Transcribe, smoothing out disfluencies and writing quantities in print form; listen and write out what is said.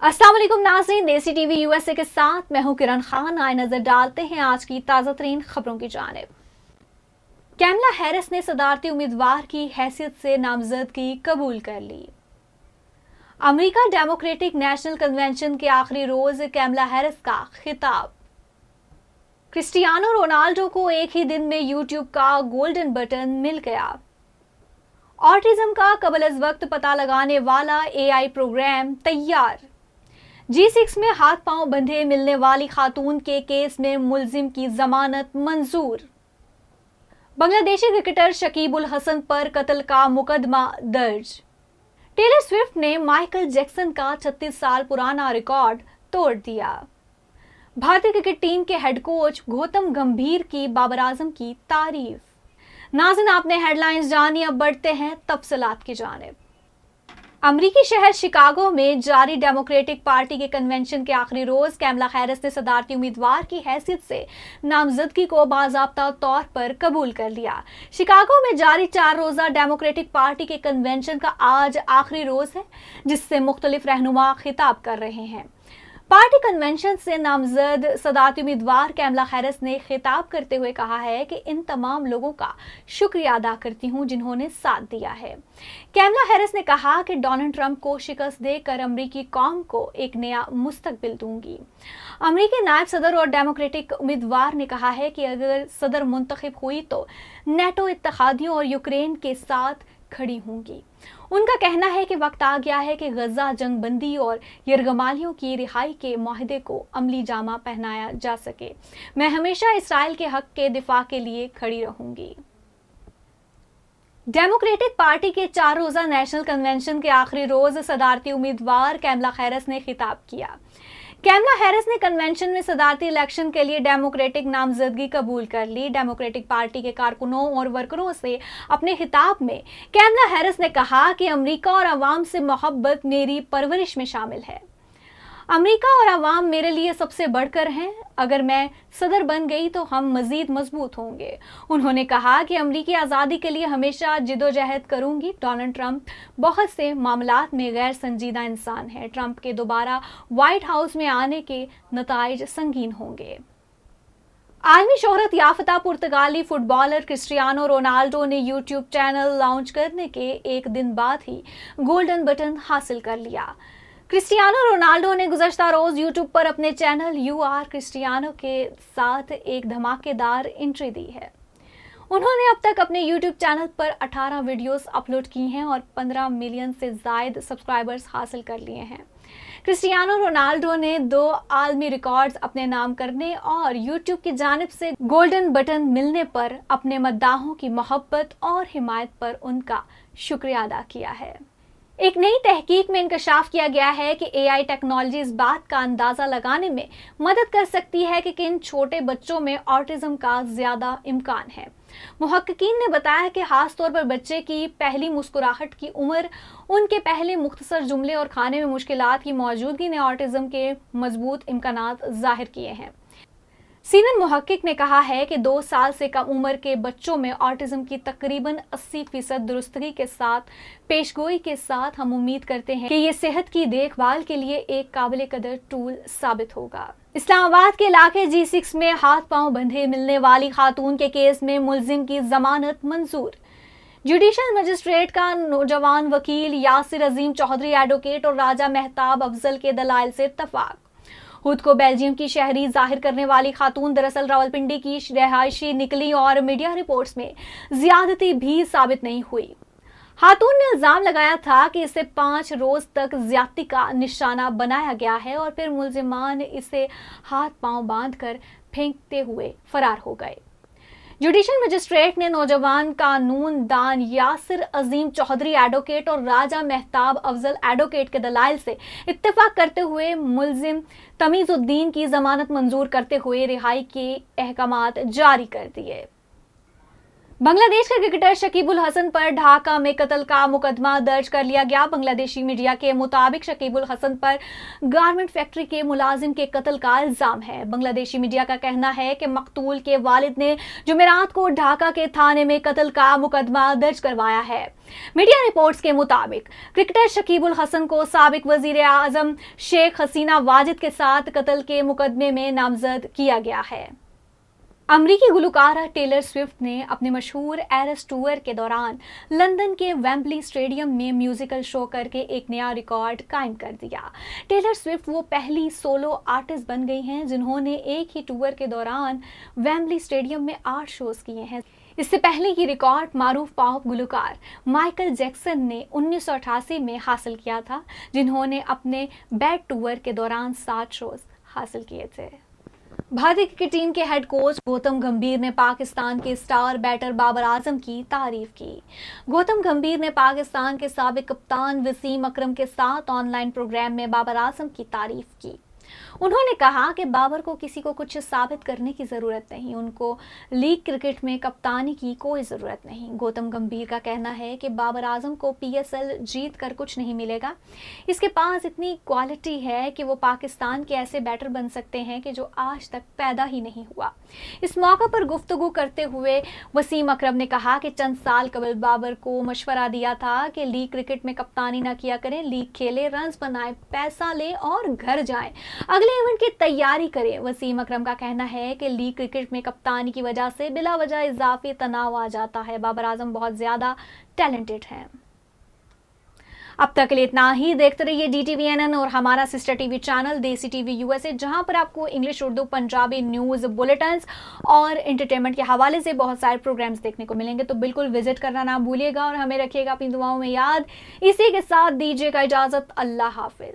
अस्सलाम वालेकुम नाज़रीन, देसी टीवी यूएसए के साथ मैं हूं किरण खान। आए नजर डालते हैं आज की ताज़ा तरीन खबरों की जानिब। कैमला हैरिस ने सदारती उम्मीदवार की हैसियत से नामजदगी कबूल कर ली। अमेरिका डेमोक्रेटिक नेशनल कन्वेंशन के आखिरी रोज कैमला हैरिस का खिताब। क्रिस्टियानो रोनाल्डो को एक ही दिन में यूट्यूब का गोल्डन बटन मिल गया। ऑटिज्म का कबल अज वक्त पता लगाने वाला एआई प्रोग्राम तैयार। G6 में हाथ पांव बंधे मिलने वाली खातून के केस में मुलजिम की जमानत मंजूर। बांग्लादेशी क्रिकेटर शकीब उल हसन पर कत्ल का मुकदमा दर्ज। टेलर स्विफ्ट ने माइकल जैक्सन का 36 साल पुराना रिकॉर्ड तोड़ दिया। भारतीय क्रिकेट टीम के हेड कोच गौतम गंभीर की बाबर आजम की तारीफ। नाज़रीन, आपने हेडलाइंस जानी, अब बढ़ते हैं तफसीलात की जानिब। अमरीकी शहर शिकागो में जारी डेमोक्रेटिक पार्टी के कन्वेंशन के आखिरी रोज कैमला हैरिस ने सदारती उम्मीदवार की हैसियत से नामजदगी को बाज़ाब्ता तौर पर कबूल कर लिया। शिकागो में जारी 4 रोज़ा डेमोक्रेटिक पार्टी के कन्वेंशन का आज आखिरी रोज है, जिससे मुख्तलिफ रहनुमा खिताब कर रहे हैं। पार्टी कन्वेंशन से नामजद सदारती उम्मीदवार कैमला हैरिस ने खिताब करते हुए कहा है कि इन तमाम लोगों का शुक्रिया अदा करती हूं जिन्होंने साथ दिया है। कैमला हैरिस ने कहा कि डोनाल्ड ट्रंप को शिकस्त देकर अमरीकी कौम को एक नया मुस्तकबिल दूंगी। अमरीकी नायब सदर और डेमोक्रेटिक उम्मीदवार ने कहा है कि अगर सदर मुंतखब हुई तो नेटो इत्तेहादियों और यूक्रेन के साथ खड़ी होंगी। उनका कहना है कि वक्त आ गया है कि गजा जंग बंदी और यरगमालियों की रिहाई के माहदे को अमली जामा पहनाया जा सके। मैं हमेशा इसराइल के हक के दिफा के लिए खड़ी रहूंगी। डेमोक्रेटिक पार्टी के 4 रोज़ा नेशनल कन्वेंशन के आखिरी रोज सदारती उम्मीदवार कैमला हैरिस ने खिताब किया। कैमला हैरिस ने कन्वेंशन में सदारती इलेक्शन के लिए डेमोक्रेटिक नामजदगी कबूल कर ली। डेमोक्रेटिक पार्टी के कारकुनों और वर्करों से अपने खिताब में कैमला हैरिस ने कहा कि अमेरिका और अवाम से मोहब्बत मेरी परवरिश में शामिल है। अमेरिका और अवाम मेरे लिए सबसे बढ़कर हैं। अगर मैं सदर बन गई तो हम मजीद मजबूत होंगे। उन्होंने कहा कि अमरीकी आज़ादी के लिए हमेशा जिदोजहद करूंगी। डोनाल्ड ट्रंप बहुत से मामलात में गैर संजीदा इंसान है। ट्रंप के दोबारा व्हाइट हाउस में आने के नताइज संगीन होंगे। आलमी शोहरत याफ्ता पुर्तगाली फुटबॉलर क्रिस्टियानो रोनाल्डो ने यूट्यूब चैनल लॉन्च करने के एक दिन बाद ही गोल्डन बटन हासिल कर लिया। क्रिस्टियानो रोनाल्डो ने गुज़श्ता रोज यूट्यूब पर अपने चैनल यू आर क्रिस्टियानो के साथ एक धमाकेदार एंट्री दी है। उन्होंने अब तक अपने यूट्यूब चैनल पर 18 वीडियोस अपलोड की हैं और 15 मिलियन से ज़ायद सब्सक्राइबर्स हासिल कर लिए हैं। क्रिस्टियानो रोनाल्डो ने 2 आलमी रिकॉर्ड्स अपने नाम करने और यूट्यूब की जानिब से गोल्डन बटन मिलने पर अपने मद्दाहों की मोहब्बत और हिमायत पर उनका शुक्रिया अदा किया है। एक नई तहकीक में इंकशाफ किया गया है कि एआई टेक्नोलॉजी इस बात का अंदाज़ा लगाने में मदद कर सकती है कि किन छोटे बच्चों में ऑटिज्म का ज़्यादा इम्कान है। मुहक्किकीन ने बताया कि खास तौर पर बच्चे की पहली मुस्कुराहट की उम्र, उनके पहले मुख्तसर जुमले और खाने में मुश्किलात की मौजूदगी ने ऑटिज्म के मजबूत इम्कानात ज़ाहिर किए हैं। सीनियर मुहक्किक ने कहा है कि 2 साल से कम उम्र के बच्चों में ऑटिज्म की तकरीबन 80% दुरुस्तगी के साथ पेशगोई के साथ हम उम्मीद करते हैं कि ये सेहत की देखभाल के लिए एक काबिल कदर टूल साबित होगा। इस्लामाबाद के इलाके G6 में हाथ पांव बंधे मिलने वाली खातून के केस में मुलजिम की जमानत मंजूर। जुडिशल मजिस्ट्रेट का नौजवान वकील यासिर अजीम चौधरी एडवोकेट और राजा मेहताब अफजल के दलाइल से इत्तफाक। खुद को बेल्जियम की शहरी जाहिर करने वाली खातून दरअसल रावलपिंडी की रहायशी निकली और मीडिया रिपोर्ट्स में ज्यादती भी साबित नहीं हुई। खातून ने इल्जाम लगाया था कि इसे 5 रोज तक ज्यादती का निशाना बनाया गया है और फिर मुलजिमान इसे हाथ पांव बांधकर फेंकते हुए फरार हो गए। जुडिशल मजिस्ट्रेट ने नौजवान कानून दान यासिर अजीम चौधरी एडवोकेट और राजा मेहताब अफजल एडवोकेट के दलाइल से इत्तेफाक करते हुए मुलजिम तमीजुद्दीन की जमानत मंजूर करते हुए रिहाई के अहकामात जारी कर दिए। बांग्लादेश के क्रिकेटर शकीबुल हसन पर ढाका में कत्ल का मुकदमा दर्ज कर लिया गया। बांग्लादेशी मीडिया के मुताबिक शकीबुल हसन पर गारमेंट फैक्ट्री के मुलाजिम के कत्ल का इल्जाम है। बांग्लादेशी मीडिया का कहना है कि मकतूल के वालिद ने जुमेरात को ढाका के थाने में कत्ल का मुकदमा दर्ज करवाया है। मीडिया रिपोर्ट्स के मुताबिक क्रिकेटर शकीबुल हसन को साबिक वजीर आजम शेख हसीना वाजिद के साथ कत्ल के मुकदमे में नामजद किया गया है। अमरीकी गुलकारा टेलर स्विफ्ट ने अपने मशहूर एरस टूर के दौरान लंदन के वेम्बली स्टेडियम में म्यूजिकल शो करके एक नया रिकॉर्ड कायम कर दिया। टेलर स्विफ्ट वो पहली सोलो आर्टिस्ट बन गई हैं जिन्होंने एक ही टूर के दौरान वेम्बली स्टेडियम में 8 शोज किए हैं। इससे पहले ये रिकॉर्ड मारूफ पॉप गुलकार माइकल जैक्सन ने 1988 में हासिल किया था, जिन्होंने अपने बैड टूर के दौरान 7 शोज हासिल किए थे। भारतीय क्रिकेट टीम के हेड कोच गौतम गंभीर ने पाकिस्तान के स्टार बैटर बाबर आजम की तारीफ की। गौतम गंभीर ने पाकिस्तान के साबिक कप्तान वसीम अकरम के साथ ऑनलाइन प्रोग्राम में बाबर आजम की तारीफ की। उन्होंने कहा कि बाबर को किसी को कुछ साबित करने की ज़रूरत नहीं, उनको लीग क्रिकेट में कप्तानी की कोई ज़रूरत नहीं। गौतम गंभीर का कहना है कि बाबर आजम को PSL जीत कर कुछ नहीं मिलेगा, इसके पास इतनी क्वालिटी है कि वो पाकिस्तान के ऐसे बैटर बन सकते हैं कि जो आज तक पैदा ही नहीं हुआ। इस मौका पर गुफ्तगू करते हुए वसीम अकरम ने कहा कि चंद साल कबल बाबर को मशवरा दिया था कि लीग क्रिकेट में कप्तानी ना किया करें, लीग खेले, रन्स बनाए, पैसा ले और घर जाएं, अगले इवेंट की तैयारी करें। वसीम अकरम का कहना है कि लीग क्रिकेट में कप्तानी की वजह से बिला वजह इजाफी तनाव आ जाता है। बाबर आजम बहुत ज्यादा टैलेंटेड हैं। अब तक के लिए इतना ही। देखते रहिए DTVNN और हमारा सिस्टर टीवी चैनल देसी टीवी USA, जहां पर आपको English, Urdu, Punjabi news bulletins और एंटरटेनमेंट के हवाले से बहुत सारे प्रोग्राम्स देखने को मिलेंगे। तो बिल्कुल विजिट करना ना भूलिएगा और हमें रखिएगा अपनी दुआओं में याद। इसी के साथ दीजिएगा इजाज़त। अल्लाह हाफिज।